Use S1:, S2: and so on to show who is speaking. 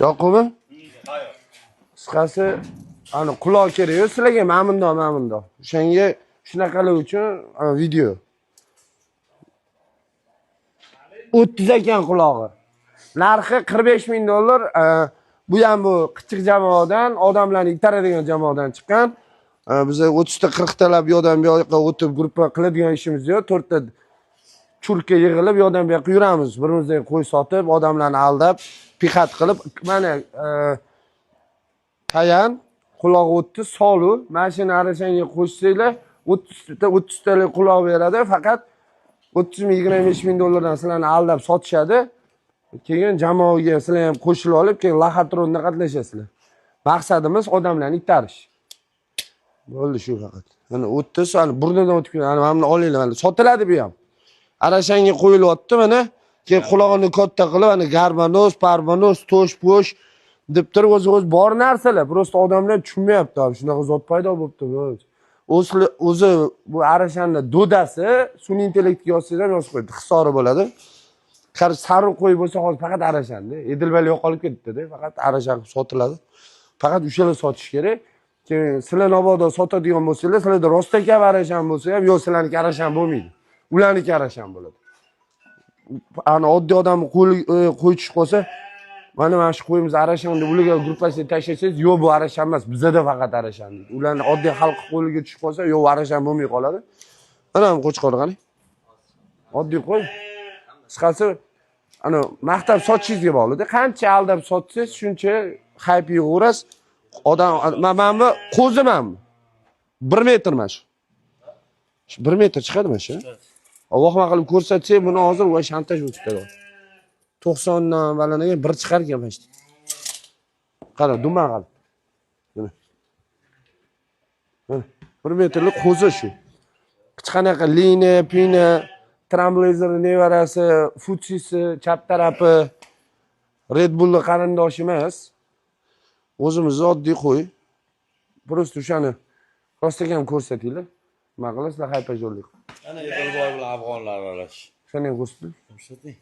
S1: Yoqubmi? Qisqasi, ana quloq kerak-ku sizlarga ma'mundoq. O'shanga shunaqalar uchun video. 30 ekan qulog'i. Narxi $45,000. Bu ham bu qichiq jamoadan, odamlarni itaradigan jamoadan chiqqan. Biz 30 ta 40 talab yo'dan bu yoqqa o'tib gruppa qiladigan ishimiz yo'q. 4 ta churka yig'ilib yo'dan bu yoqqa yuramiz. Birimizga qo'y sotib, odamlarni aldab, piqat qilib, mana tayan quloq 30 solu, mashina arashanga qo'shsanglar 30 talik quloq beradi, faqat 30-25 ming dollardan sizlarni aldab sotishadi. Keyin jamoaga sizlar ham qo'shilib olib, keyin laxatronda qatnashasizlar. Maqsadimiz odamlarni itarish. Bo'ldi shu faqat. Mana 30 ani burnidan o'tib kelgan, mana olinglar, mana sotiladi bu ham. Arashanga qo'yilyapti mana. Keyin qulog'ini katta qilib, ana garbanos, parbanos, to'sh-po'sh deb turib o'z bor narsalar. Prosta odamlar tushunmayapti. Shunaqa zot paydo bo'libdi. O'zi bu arashanning dodasi sun'iy intellektga yozsangiz yozib qo'ydi. Hisori bo'ladi. Sariq qo'y bo'lsa hozir faqat arashanda. Edilbali yo'qolib ketdi-da, faqat arashan sotiladi. Faqat o'shalar sotish kerak. Keyin sizlar mabodo sotadigan bo'lsangiz, sizlarda rostakam arashan bo'lsa ham, yo'q sizlarniki arashan bo'lmaydi. Ularniki arashan bo'ladi. Ana oddiy odam qo'y tushib qolsa, mana shu qo'yimiz arashan deb ularga gruppasiga tashlasangiz, yo'q bu arashan emas, bizda faqat arashan deydi. Ularni oddiy xalq qo'liga tushib qolsa, yo'q arashan bo'lmay qoladi. Mana bu qo'chqori qani? Oddiy qo'y. Qisqasi ana maqtab sotishingizga bog'liq. Qancha aldab sotsangiz, shuncha hayp yig'urasiz. Odam mana bu qo'zimanmi? 1 metr mana shu. 1 metr chiqadimi shu? Allohma qilib ko'rsatsak, buni hozir va shantaj bo'lib ketadi. 90 dan balanaga bir chiqar ekan mana shu. Qara, duman qilib. Mana 1 metrlik qo'zi shu. Hech qanaqa lina, pina, Trailblazer nevarasi, futsisi, chap tarafi Red Bullning qarindoshi emas. O'zimiz oddiy qo'y. Prosta o'shani rostakam ko'rsatinglar. Nima qilasizlar haypajo'rlik.
S2: Ana Edilboy bilan afg'onlar aralash.
S1: Shuni ko'rsating.
S2: Ko'rsating.